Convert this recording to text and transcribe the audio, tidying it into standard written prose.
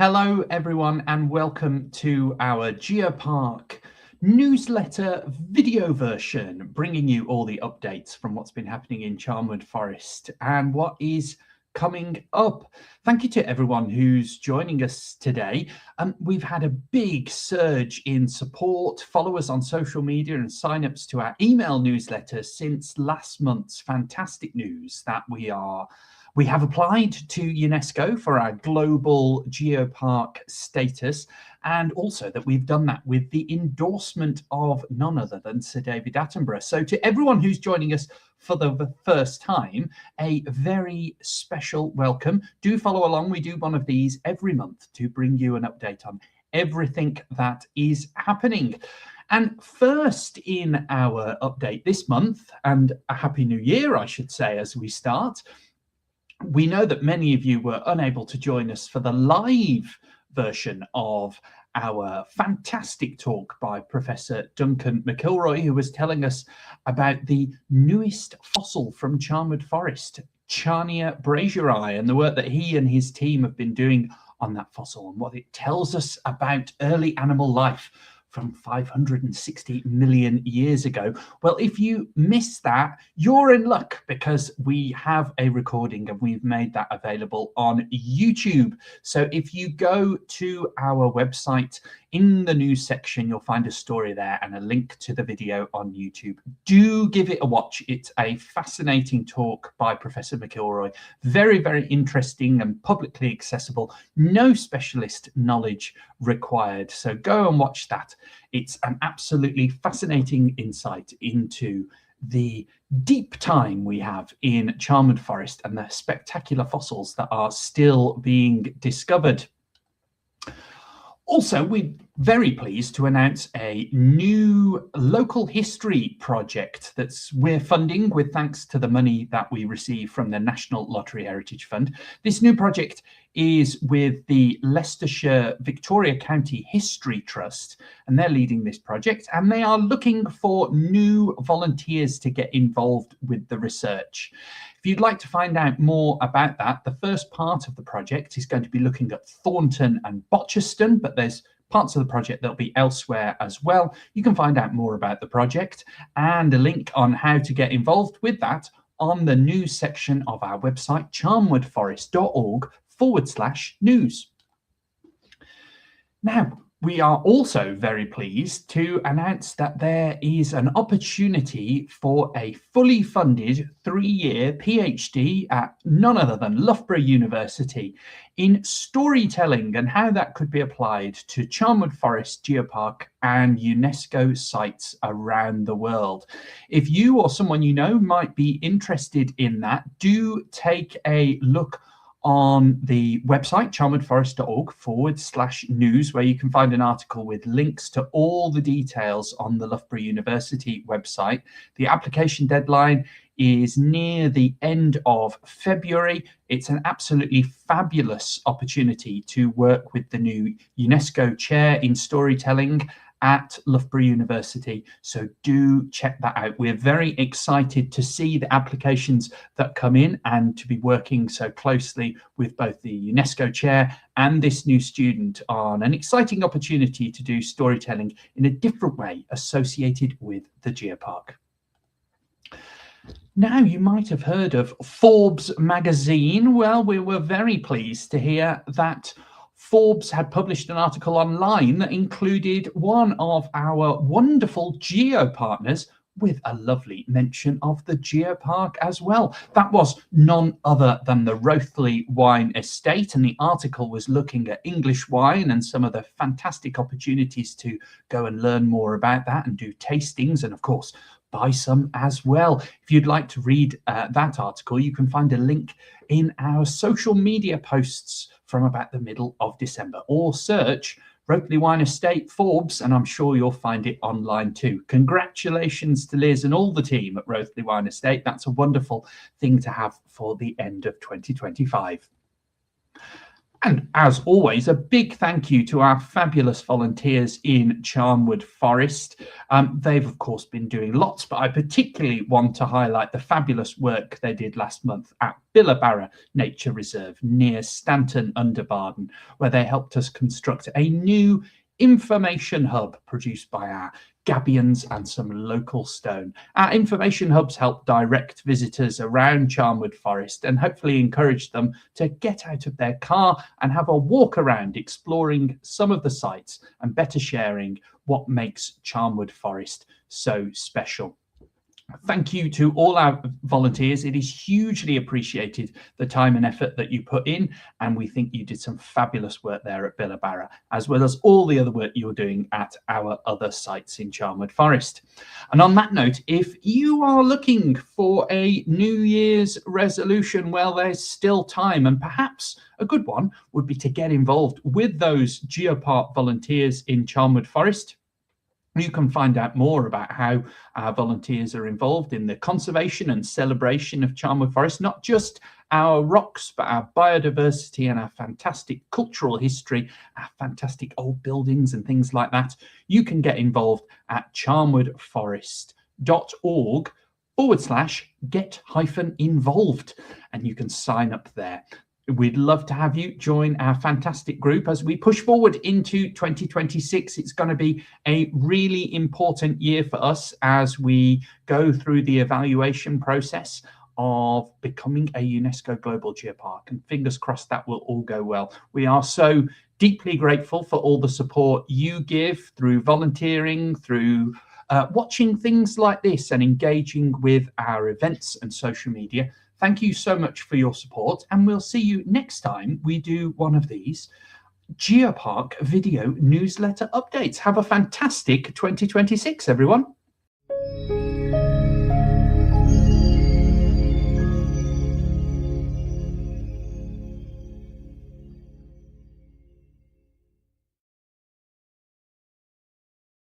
Hello, everyone, and welcome to our Geopark newsletter video version, bringing you all the updates from what's been happening in Charnwood Forest and what is coming up. Thank you to everyone who's joining us today. We've had a big surge in support. Follow us on social media and sign-ups to our email newsletter since last month's fantastic news that we have applied to UNESCO for our global geopark status, and also that we've done that with the endorsement of none other than Sir David Attenborough. So to everyone who's joining us for the first time, a very special welcome. Do follow along. We do one of these every month to bring you an update on everything that is happening. And first in our update this month, and a Happy New Year, I should say, as we start, we know that many of you were unable to join us for the live version of our fantastic talk by Professor Duncan McIlroy, who was telling us about the newest fossil from Charnwood Forest, Charnia brazieri, and the work that he and his team have been doing on that fossil and what it tells us about early animal life from 560 million years ago. Well, if you missed that, you're in luck, because we have a recording and we've made that available on YouTube. So if you go to our website, in the news section, you'll find a story there and a link to the video on YouTube. Do give it a watch. It's a fascinating talk by Professor McIlroy. Very, very interesting and publicly accessible. No specialist knowledge required. So go and watch that. It's an absolutely fascinating insight into the deep time we have in Charnwood Forest and the spectacular fossils that are still being discovered. Also, we're very pleased to announce a new local history project we're funding with thanks to the money that we receive from the National Lottery Heritage Fund. This new project is with the Leicestershire Victoria County History Trust, and they're leading this project, and they are looking for new volunteers to get involved with the research. If you'd like to find out more about that, the first part of the project is going to be looking at Thornton and Botcherston, but there's parts of the project that'll be elsewhere as well. You can find out more about the project and a link on how to get involved with that on the news section of our website, charnwoodforest.org/news. Now, we are also very pleased to announce that there is an opportunity for a fully funded 3-year PhD at none other than Loughborough University in storytelling and how that could be applied to Charnwood Forest Geopark and UNESCO sites around the world. If you or someone you know might be interested in that, do take a look on the website, charnwoodforest.org/news, where you can find an article with links to all the details on the Loughborough University website. The application deadline is near the end of February. It's an absolutely fabulous opportunity to work with the new UNESCO chair in storytelling at Loughborough University. So do check that out. We're very excited to see the applications that come in and to be working so closely with both the UNESCO chair and this new student on an exciting opportunity to do storytelling in a different way associated with the Geopark. Now, you might have heard of Forbes magazine. Well, we were very pleased to hear that Forbes had published an article online that included one of our wonderful geo partners with a lovely mention of the Geopark as well. That was none other than the Rothley Wine Estate, and the article was looking at English wine and some of the fantastic opportunities to go and learn more about that and do tastings and, of course, buy some as well. If you'd like to read that article, you can find a link in our social media posts from about the middle of December, or search Rothley Wine Estate Forbes, and I'm sure you'll find it online too. Congratulations to Liz and all the team at Rothley Wine Estate. That's a wonderful thing to have for the end of 2025. And as always, a big thank you to our fabulous volunteers in Charnwood Forest. They've, of course, been doing lots, but I particularly want to highlight the fabulous work they did last month at Billabarra Nature Reserve near Stanton under Baden, where they helped us construct a new information hub produced by our gabions and some local stone. Our information hubs help direct visitors around Charnwood Forest and hopefully encourage them to get out of their car and have a walk around, exploring some of the sites and better sharing what makes Charnwood Forest so special. Thank you to all our volunteers. It is hugely appreciated, the time and effort that you put in, and we think you did some fabulous work there at Billabarra, as well as all the other work you're doing at our other sites in Charnwood Forest. And on that note, if you are looking for a New Year's resolution, well, there's still time, and perhaps a good one would be to get involved with those Geopark volunteers in Charnwood Forest. You can find out more about how our volunteers are involved in the conservation and celebration of Charnwood Forest, not just our rocks, but our biodiversity and our fantastic cultural history, our fantastic old buildings and things like that. You can get involved at charnwoodforest.org/get-involved, and you can sign up there. We'd love to have you join our fantastic group as we push forward into 2026. It's going to be a really important year for us as we go through the evaluation process of becoming a UNESCO Global Geopark, and fingers crossed that will all go well. We are so deeply grateful for all the support you give through volunteering, through watching things like this and engaging with our events and social media. Thank you so much for your support, and we'll see you next time we do one of these Geopark video newsletter updates. Have a fantastic 2026, everyone.